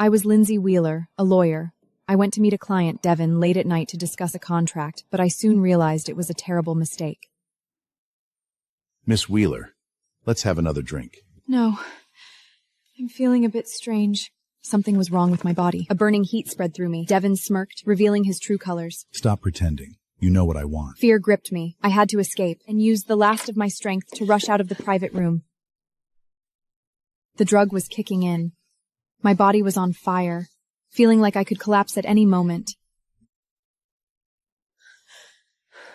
I was Linsey Wheeler, a lawyer. I went to meet a client, Devon, late at night to discuss a contract, but I soon realized it was a terrible mistake. Miss Wheeler, let's have another drink. No. I'm feeling a bit strange. Something was wrong with my body. A burning heat spread through me. Devon smirked, revealing his true colors. Stop pretending. You know what I want. Fear gripped me. I had to escape and used the last of my strength to rush out of the private room. The drug was kicking in. My body was on fire, feeling like I could collapse at any moment.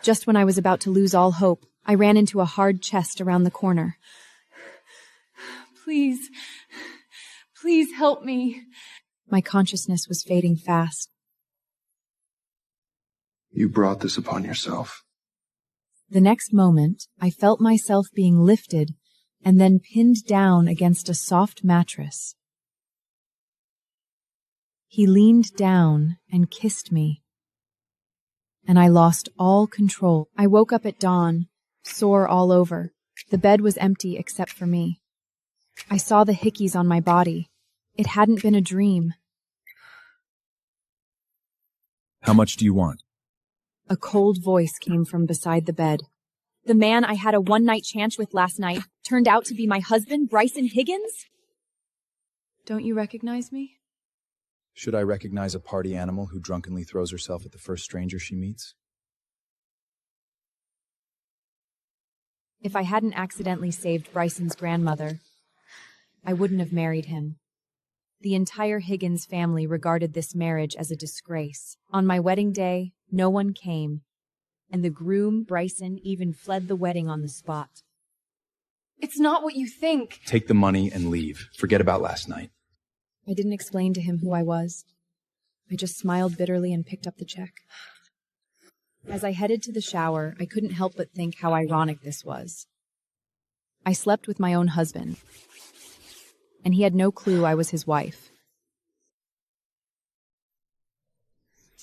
Just when I was about to lose all hope, I ran into a hard chest around the corner. Please, please help me. My consciousness was fading fast. You brought this upon yourself. The next moment, I felt myself being lifted and then pinned down against a soft mattress. He leaned down and kissed me, and I lost all control. I woke up at dawn, sore all over. The bed was empty except for me. I saw the hickeys on my body. It hadn't been a dream. How much do you want? A cold voice came from beside the bed. The man I had a one-night chance with last night turned out to be my husband, Bryson Higgins? Don't you recognize me? Should I recognize a party animal who drunkenly throws herself at the first stranger she meets? If I hadn't accidentally saved Bryson's grandmother, I wouldn't have married him. The entire Higgins family regarded this marriage as a disgrace. On my wedding day, no one came, and the groom, Bryson, even fled the wedding on the spot. It's not what you think. Take the money and leave. Forget about last night. I didn't explain to him who I was. I just smiled bitterly and picked up the check. As I headed to the shower, I couldn't help but think how ironic this was. I slept with my own husband, and he had no clue I was his wife.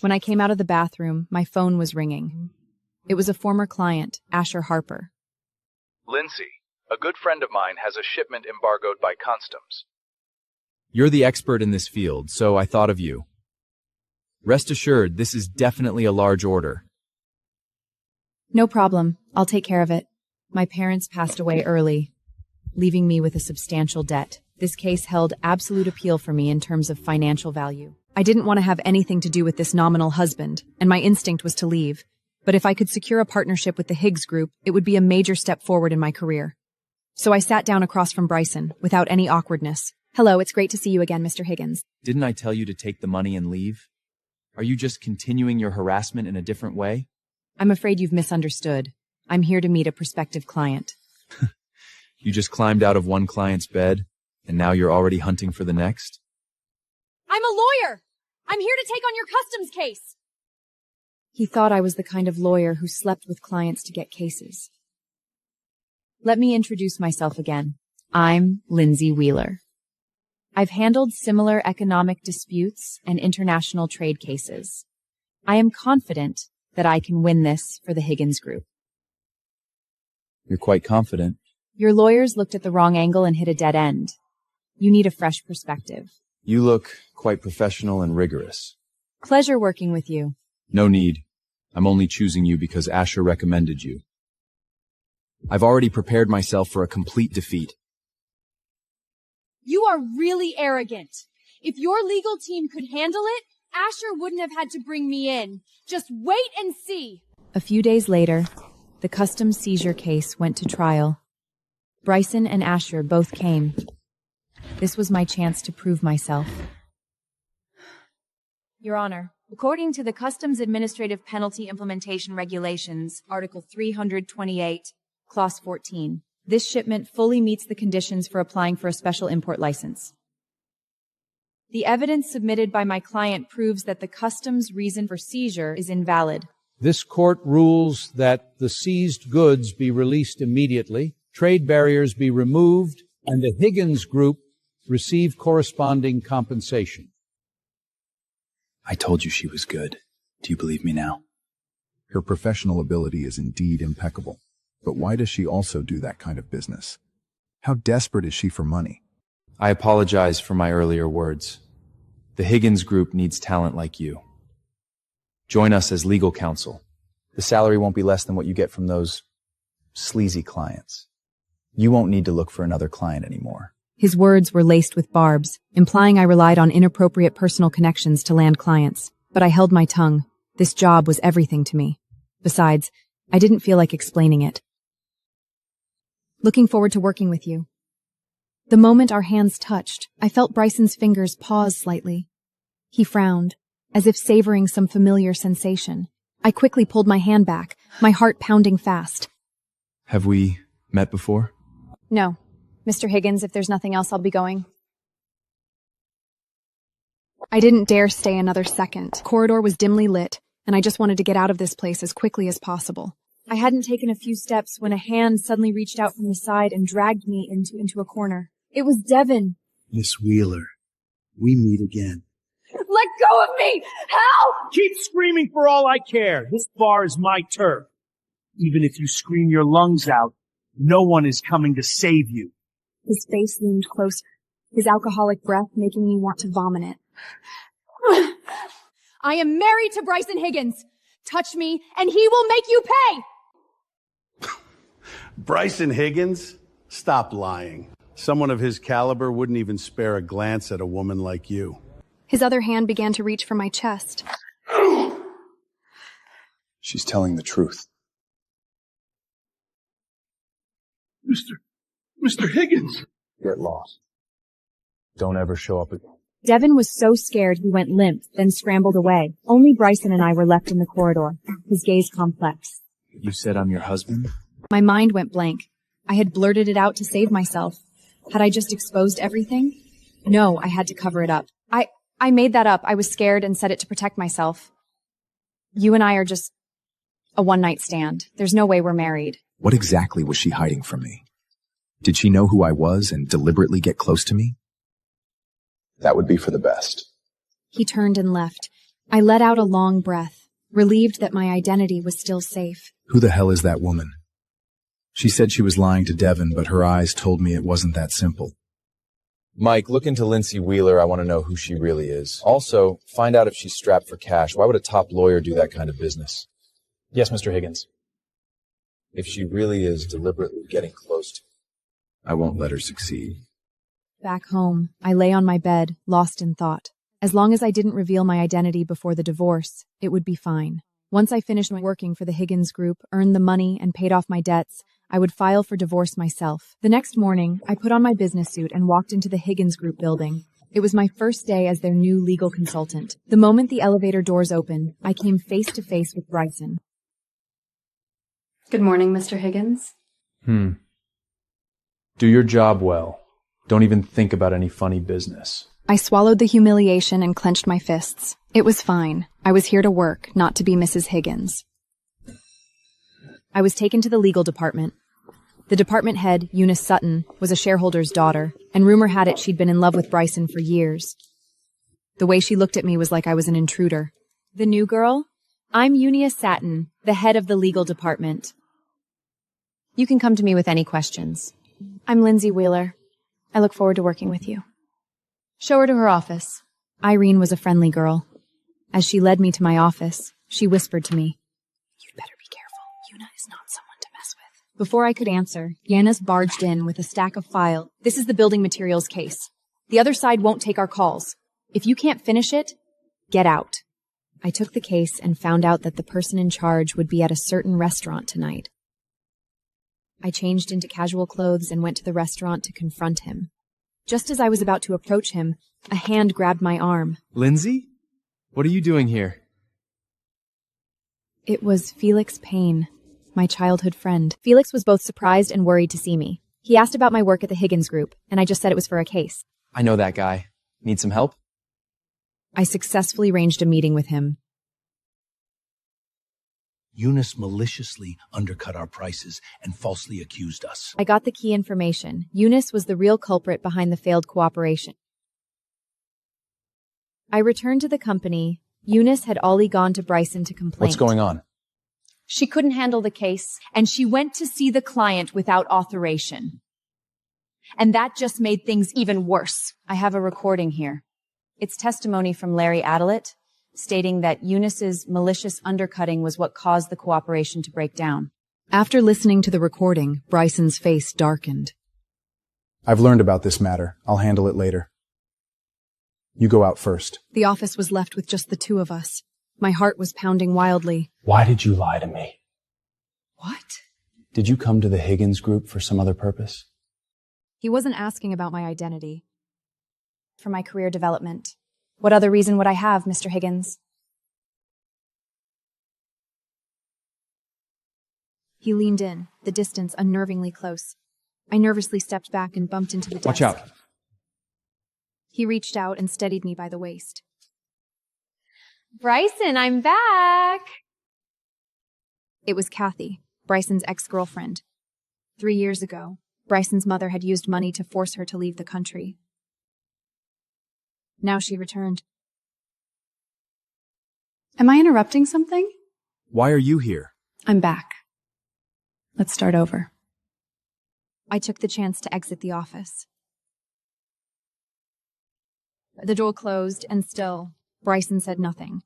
When I came out of the bathroom, my phone was ringing. It was a former client, Asher Harper. Linsey, a good friend of mine has a shipment embargoed by customs. You're the expert in this field, so I thought of you. Rest assured, this is definitely a large order. No problem. I'll take care of it. My parents passed away early, leaving me with a substantial debt. This case held absolute appeal for me in terms of financial value. I didn't want to have anything to do with this nominal husband, and my instinct was to leave. But if I could secure a partnership with the Higgins Group, it would be a major step forward in my career. So I sat down across from Bryson, without any awkwardness. Hello, it's great to see you again, Mr. Higgins. Didn't I tell you to take the money and leave? Are you just continuing your harassment in a different way? I'm afraid you've misunderstood. I'm here to meet a prospective client. You just climbed out of one client's bed, and now you're already hunting for the next? I'm a lawyer! I'm here to take on your customs case! He thought I was the kind of lawyer who slept with clients to get cases. Let me introduce myself again. I'm Linsey Wheeler. I've handled similar economic disputes and international trade cases. I am confident that I can win this for the Higgins Group. You're quite confident. Your lawyers looked at the wrong angle and hit a dead end. You need a fresh perspective. You look quite professional and rigorous. Pleasure working with you. No need. I'm only choosing you because Asher recommended you. I've already prepared myself for a complete defeat. You are really arrogant. If your legal team could handle it, Asher wouldn't have had to bring me in. Just wait and see. A few days later, the customs seizure case went to trial. Bryson and Asher both came. This was my chance to prove myself. Your Honor, according to the Customs Administrative Penalty Implementation Regulations, Article 328, Clause 14, this shipment fully meets the conditions for applying for a special import license. The evidence submitted by my client proves that the customs reason for seizure is invalid. This court rules that the seized goods be released immediately, trade barriers be removed, and the Higgins Group receive corresponding compensation. I told you she was good. Do you believe me now? Her professional ability is indeed impeccable. But why does she also do that kind of business? How desperate is she for money? I apologize for my earlier words. The Higgins Group needs talent like you. Join us as legal counsel. The salary won't be less than what you get from those sleazy clients. You won't need to look for another client anymore. His words were laced with barbs, implying I relied on inappropriate personal connections to land clients. But I held my tongue. This job was everything to me. Besides, I didn't feel like explaining it. Looking forward to working with you. The moment our hands touched, I felt Bryson's fingers pause slightly. He frowned, as if savoring some familiar sensation. I quickly pulled my hand back, my heart pounding fast. Have we met before? No. Mr. Higgins, if there's nothing else, I'll be going. I didn't dare stay another second. The corridor was dimly lit, and I just wanted to get out of this place as quickly as possible. I hadn't taken a few steps when a hand suddenly reached out from the side and dragged me into a corner. It was Devin. Miss Wheeler, we meet again. Let go of me! Help! Keep screaming for all I care. This bar is my turf. Even if you scream your lungs out, no one is coming to save you. His face leaned closer, his alcoholic breath making me want to vomit it. I am married to Bryson Higgins. Touch me, and he will make you pay! Bryson Higgins? Stop lying. Someone of his caliber wouldn't even spare a glance at a woman like you. His other hand began to reach for my chest. She's telling the truth. Mr. Higgins! Get lost. Don't ever show up again. Devin was so scared he went limp, then scrambled away. Only Bryson and I were left in the corridor, his gaze complex. You said I'm your husband? My mind went blank. I had blurted it out to save myself. Had I just exposed everything? No, I had to cover it up. I made that up. I was scared and said it to protect myself. You and I are just a one-night stand. There's no way we're married. What exactly was she hiding from me? Did she know who I was and deliberately get close to me? That would be for the best. He turned and left. I let out a long breath, relieved that my identity was still safe. Who the hell is that woman? She said she was lying to Devin, but her eyes told me it wasn't that simple. Mike, look into Linsey Wheeler. I want to know who she really is. Also, find out if she's strapped for cash. Why would a top lawyer do that kind of business? Yes, Mr. Higgins. If she really is deliberately getting close to me, I won't let her succeed. Back home, I lay on my bed, lost in thought. As long as I didn't reveal my identity before the divorce, it would be fine. Once I finished working for the Higgins Group, earned the money, and paid off my debts, I would file for divorce myself. The next morning, I put on my business suit and walked into the Higgins Group building. It was my first day as their new legal consultant. The moment the elevator doors opened, I came face to face with Bryson. Good morning, Mr. Higgins. Do your job well. Don't even think about any funny business. I swallowed the humiliation and clenched my fists. It was fine. I was here to work, not to be Mrs. Higgins. I was taken to the legal department. The department head, Eunice Sutton, was a shareholder's daughter, and rumor had it she'd been in love with Bryson for years. The way she looked at me was like I was an intruder. The new girl? I'm Eunice Sutton, the head of the legal department. You can come to me with any questions. I'm Linsey Wheeler. I look forward to working with you. Show her to her office. Irene was a friendly girl. As she led me to my office, she whispered to me, "You'd better be careful. Yuna is not someone to mess with." Before I could answer, Yanis barged in with a stack of files. "This is the building materials case. The other side won't take our calls. If you can't finish it, get out." I took the case and found out that the person in charge would be at a certain restaurant tonight. I changed into casual clothes and went to the restaurant to confront him. Just as I was about to approach him, a hand grabbed my arm. Linsey? What are you doing here? It was Felix Payne, my childhood friend. Felix was both surprised and worried to see me. He asked about my work at the Higgins Group, and I just said it was for a case. I know that guy. Need some help? I successfully arranged a meeting with him. Eunice maliciously undercut our prices and falsely accused us. I got the key information. Eunice was the real culprit behind the failed cooperation. I returned to the company. Eunice had already gone to Bryson to complain. What's going on? She couldn't handle the case, and she went to see the client without authorization. And that just made things even worse. I have a recording here. It's testimony from Larry Adelit, stating that Eunice's malicious undercutting was what caused the cooperation to break down. After listening to the recording, Bryson's face darkened. I've learned about this matter. I'll handle it later. You go out first. The office was left with just the two of us. My heart was pounding wildly. Why did you lie to me? What? Did you come to the Higgins Group for some other purpose? He wasn't asking about my identity. For my career development. What other reason would I have, Mr. Higgins? He leaned in, the distance unnervingly close. I nervously stepped back and bumped into the desk. Watch out. He reached out and steadied me by the waist. Bryson, I'm back! It was Kathy, Bryson's ex-girlfriend. 3 years ago, Bryson's mother had used money to force her to leave the country. Now she returned. Am I interrupting something? Why are you here? I'm back. Let's start over. I took the chance to exit the office. The door closed, and still, Bryson said nothing.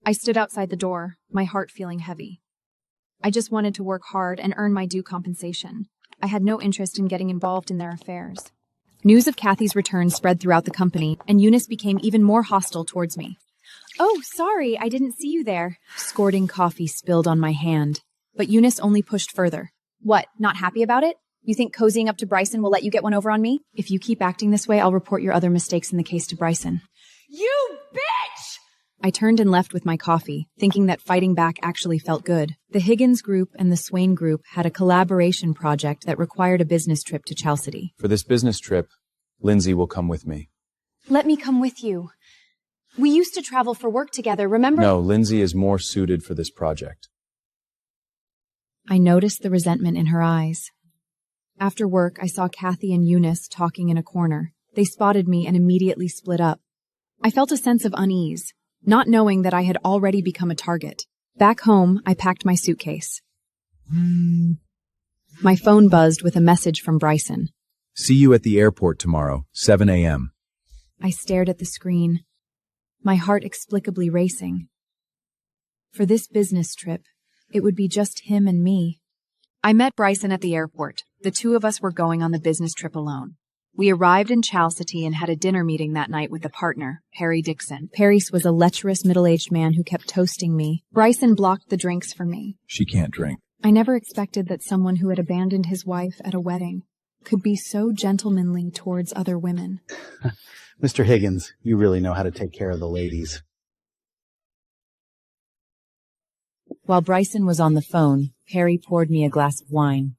I stood outside the door, my heart feeling heavy. I just wanted to work hard and earn my due compensation. I had no interest in getting involved in their affairs. News of Kathy's return spread throughout the company, and Eunice became even more hostile towards me. Oh, sorry, I didn't see you there. Squirting coffee spilled on my hand, but Eunice only pushed further. What, not happy about it? You think cozying up to Bryson will let you get one over on me? If you keep acting this way, I'll report your other mistakes in the case to Bryson. You bitch! I turned and left with my coffee, thinking that fighting back actually felt good. The Higgins Group and the Swain Group had a collaboration project that required a business trip to Chelsea. For this business trip, Linsey will come with me. Let me come with you. We used to travel for work together, remember? No, Linsey is more suited for this project. I noticed the resentment in her eyes. After work, I saw Kathy and Eunice talking in a corner. They spotted me and immediately split up. I felt a sense of unease, not knowing that I had already become a target. Back home, I packed my suitcase. My phone buzzed with a message from Bryson. See you at the airport tomorrow, 7 a.m. I stared at the screen, my heart inexplicably racing. For this business trip, it would be just him and me. I met Bryson at the airport. The two of us were going on the business trip alone. We arrived in Chelsea and had a dinner meeting that night with a partner, Perry Dixon. Perry was a lecherous middle-aged man who kept toasting me. Bryson blocked the drinks for me. She can't drink. I never expected that someone who had abandoned his wife at a wedding could be so gentlemanly towards other women. Mr. Higgins, you really know how to take care of the ladies. While Bryson was on the phone, Perry poured me a glass of wine.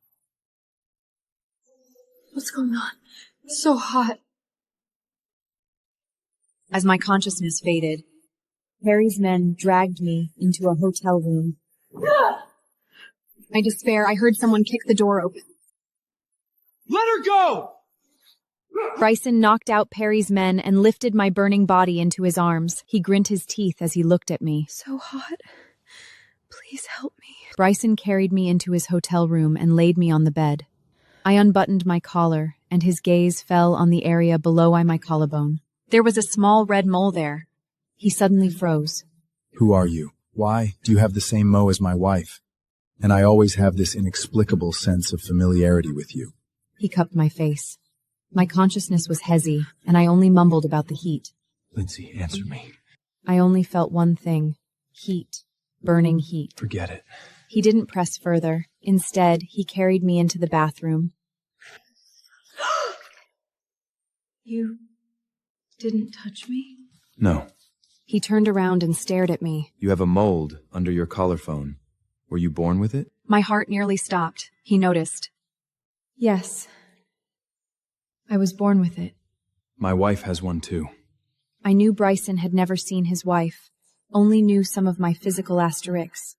What's going on? It's so hot. As my consciousness faded, Perry's men dragged me into a hotel room. My despair, I heard someone kick the door open. Let her go! Bryson knocked out Perry's men and lifted my burning body into his arms. He grinned his teeth as he looked at me. So hot. Please help me. Bryson carried me into his hotel room and laid me on the bed. I unbuttoned my collar, and his gaze fell on the area below my collarbone. There was a small red mole there. He suddenly froze. Who are you? Why do you have the same mo as my wife? And I always have this inexplicable sense of familiarity with you. He cupped my face. My consciousness was hazy, and I only mumbled about the heat. Linsey, answer me. I only felt one thing. Heat. Burning heat. Forget it. He didn't press further. Instead, he carried me into the bathroom. You didn't touch me? No. He turned around and stared at me. You have a mold under your collarbone. Were you born with it? My heart nearly stopped. He noticed. Yes. I was born with it. My wife has one too. I knew Bryson had never seen his wife, only knew some of my physical asterisks.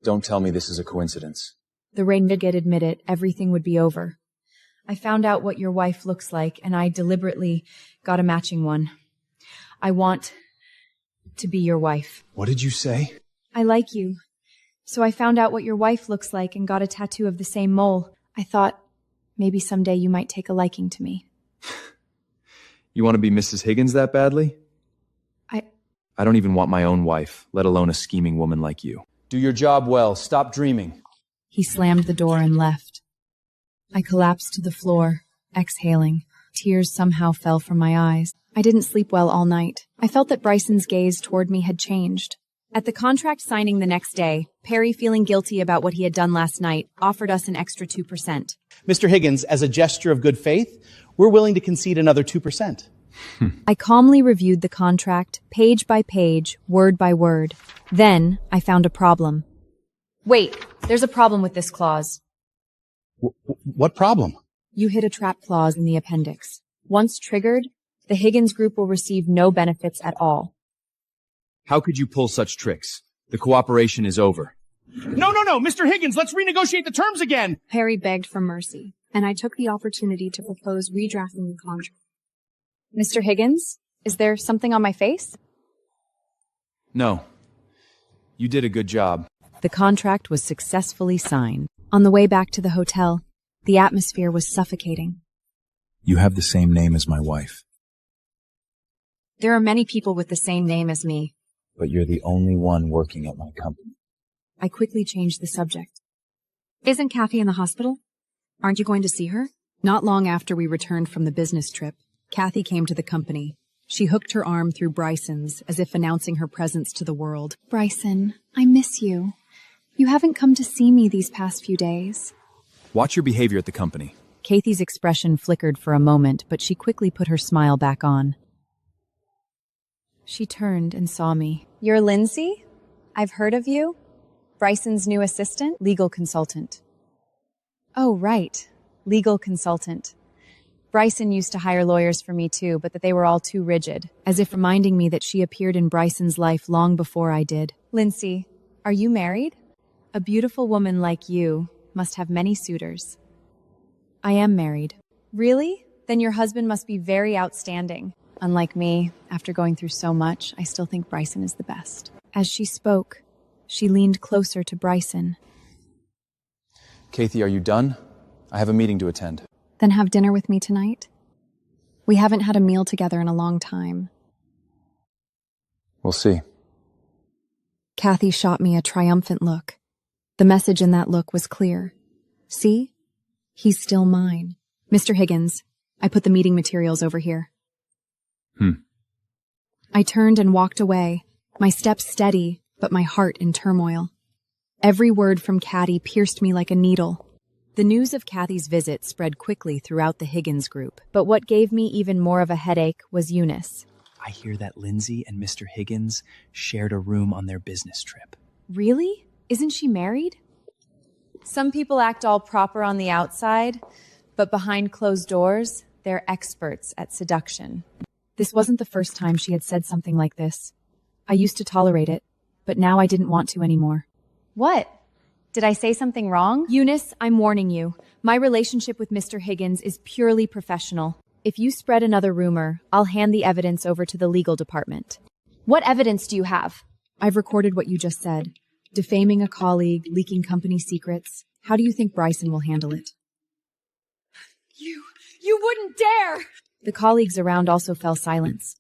Don't tell me this is a coincidence. The renegade admitted everything would be over. I found out what your wife looks like, and I deliberately got a matching one. I want to be your wife. What did you say? I like you. So I found out what your wife looks like and got a tattoo of the same mole. I thought maybe someday you might take a liking to me. You want to be Mrs. Higgins that badly? I don't even want my own wife, let alone a scheming woman like you. Do your job well. Stop dreaming. He slammed the door and left. I collapsed to the floor, exhaling. Tears somehow fell from my eyes. I didn't sleep well all night. I felt that Bryson's gaze toward me had changed. At the contract signing the next day, Perry, feeling guilty about what he had done last night, offered us an extra 2%. Mr. Higgins, as a gesture of good faith, we're willing to concede another 2%. I calmly reviewed the contract, page by page, word by word. Then, I found a problem. Wait, there's a problem with this clause. What problem? You hit a trap clause in the appendix. Once triggered, the Higgins Group will receive no benefits at all. How could you pull such tricks? The cooperation is over. No, Mr. Higgins, let's renegotiate the terms again. Perry begged for mercy, and I took the opportunity to propose redrafting the contract. Mr. Higgins, is there something on my face? No. You did a good job. The contract was successfully signed. On the way back to the hotel, the atmosphere was suffocating. You have the same name as my wife. There are many people with the same name as me. But you're the only one working at my company. I quickly changed the subject. Isn't Kathy in the hospital? Aren't you going to see her? Not long after we returned from the business trip, Kathy came to the company. She hooked her arm through Bryson's, as if announcing her presence to the world. Bryson, I miss you. You haven't come to see me these past few days. Watch your behavior at the company. Kathy's expression flickered for a moment, but she quickly put her smile back on. She turned and saw me. You're Linsey? I've heard of you. Bryson's new assistant? Legal consultant. Oh, right. Legal consultant. Bryson used to hire lawyers for me too, but that they were all too rigid, as if reminding me that she appeared in Bryson's life long before I did. Linsey, are you married? A beautiful woman like you must have many suitors. I am married. Really? Then your husband must be very outstanding. Unlike me, after going through so much, I still think Bryson is the best. As she spoke, she leaned closer to Bryson. Kathy, are you done? I have a meeting to attend. Then have dinner with me tonight? We haven't had a meal together in a long time. We'll see. Kathy shot me a triumphant look. The message in that look was clear. See? He's still mine. Mr. Higgins, I put the meeting materials over here. I turned and walked away, my steps steady, but my heart in turmoil. Every word from Kathy pierced me like a needle. The news of Kathy's visit spread quickly throughout the Higgins Group, but what gave me even more of a headache was Eunice. I hear that Linsey and Mr. Higgins shared a room on their business trip. Really? Isn't she married? Some people act all proper on the outside, but behind closed doors, they're experts at seduction. This wasn't the first time she had said something like this. I used to tolerate it, but now I didn't want to anymore. What? Did I say something wrong? Eunice, I'm warning you. My relationship with Mr. Higgins is purely professional. If you spread another rumor, I'll hand the evidence over to the legal department. What evidence do you have? I've recorded what you just said. Defaming a colleague, leaking company secrets. How do you think Bryson will handle it? You wouldn't dare! The colleagues around also fell silence.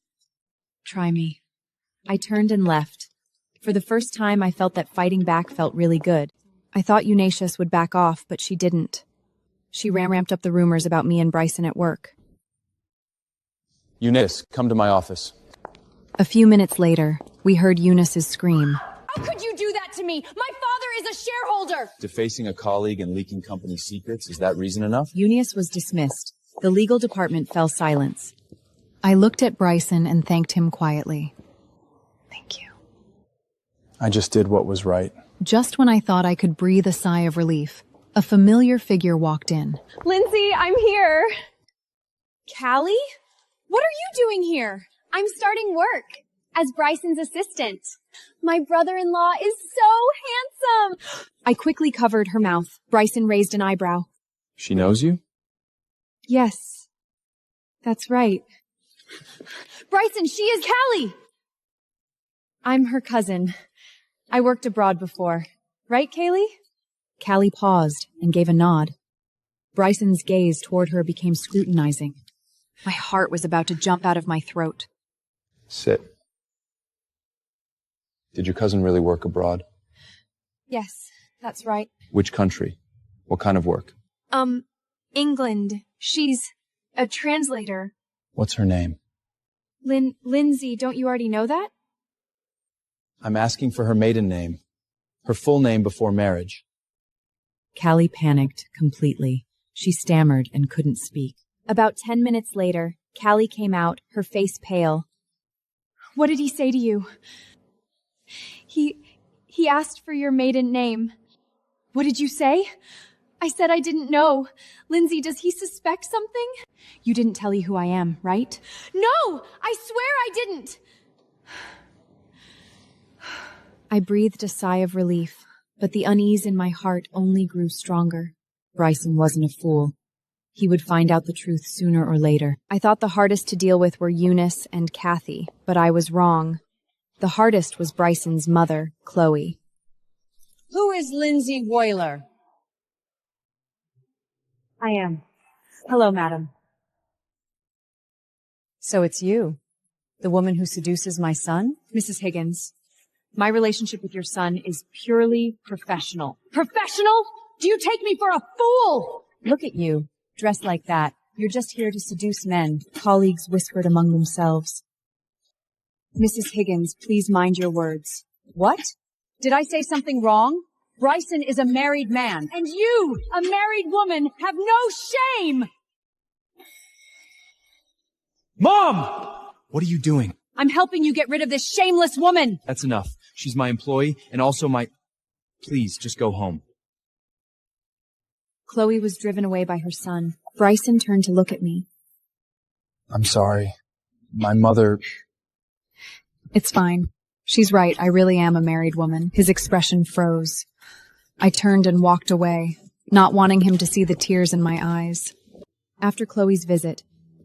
Try me. I turned and left. For the first time, I felt that fighting back felt really good. I thought Eunice would back off, but she didn't. She ramped up the rumors about me and Bryson at work. Eunice, come to my office. A few minutes later, we heard Eunice's scream. How could you do that to me? My father is a shareholder! Defacing a colleague and leaking company secrets, is that reason enough? Eunice was dismissed. The legal department fell silence. I looked at Bryson and thanked him quietly. Thank you. I just did what was right. Just when I thought I could breathe a sigh of relief, a familiar figure walked in. Linsey, I'm here. Callie? What are you doing here? I'm starting work as Bryson's assistant. My brother-in-law is so handsome. I quickly covered her mouth. Bryson raised an eyebrow. She knows you? Yes. That's right. Bryson, she is Callie. I'm her cousin. I worked abroad before. Right, Kaylee? Callie paused and gave a nod. Bryson's gaze toward her became scrutinizing. My heart was about to jump out of my throat. Sit. Did your cousin really work abroad? Yes, that's right. Which country? What kind of work? England. She's a translator. What's her name? Linsey, don't you already know that? I'm asking for her maiden name. Her full name before marriage. Callie panicked completely. She stammered and couldn't speak. About 10 minutes later, Callie came out, her face pale. What did he say to you? He asked for your maiden name. What did you say? I said I didn't know. Linsey, does he suspect something? You didn't tell you who I am, right? No! I swear I didn't! I breathed a sigh of relief, but the unease in my heart only grew stronger. Bryson wasn't a fool. He would find out the truth sooner or later. I thought the hardest to deal with were Eunice and Kathy, but I was wrong. The hardest was Bryson's mother, Chloe. Who is Linsey Wheeler? I am. Hello, madam. So it's you, the woman who seduces my son? Mrs. Higgins, my relationship with your son is purely professional. Professional? Do you take me for a fool? Look at you, dressed like that. You're just here to seduce men, colleagues whispered among themselves. Mrs. Higgins, please mind your words. What? Did I say something wrong? Bryson is a married man. And you, a married woman, have no shame! Mom! What are you doing? I'm helping you get rid of this shameless woman! That's enough. She's my employee and also my... Please, just go home. Chloe was driven away by her son. Bryson turned to look at me. I'm sorry. My mother... It's fine. She's right. I really am a married woman. His expression froze. I turned and walked away, not wanting him to see the tears in my eyes. After Chloe's visit,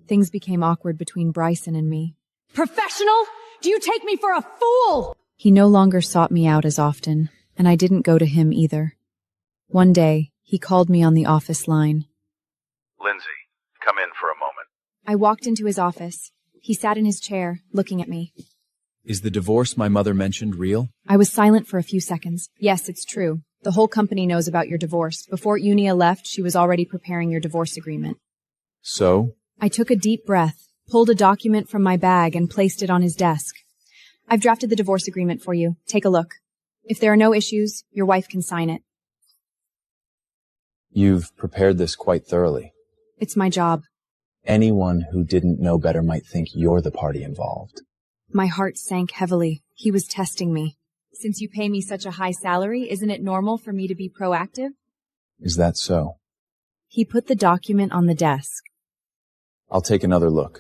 things became awkward between Bryson and me. Professional? Do you take me for a fool? He no longer sought me out as often, and I didn't go to him either. One day, he called me on the office line. Linsey, come in for a moment. I walked into his office. He sat in his chair, looking at me. Is the divorce my mother mentioned real? I was silent for a few seconds. Yes, it's true. The whole company knows about your divorce. Before Unia left, she was already preparing your divorce agreement. So? I took a deep breath, pulled a document from my bag, and placed it on his desk. I've drafted the divorce agreement for you. Take a look. If there are no issues, your wife can sign it. You've prepared this quite thoroughly. It's my job. Anyone who didn't know better might think you're the party involved. My heart sank heavily. He was testing me. Since you pay me such a high salary, isn't it normal for me to be proactive? Is that so? He put the document on the desk. I'll take another look.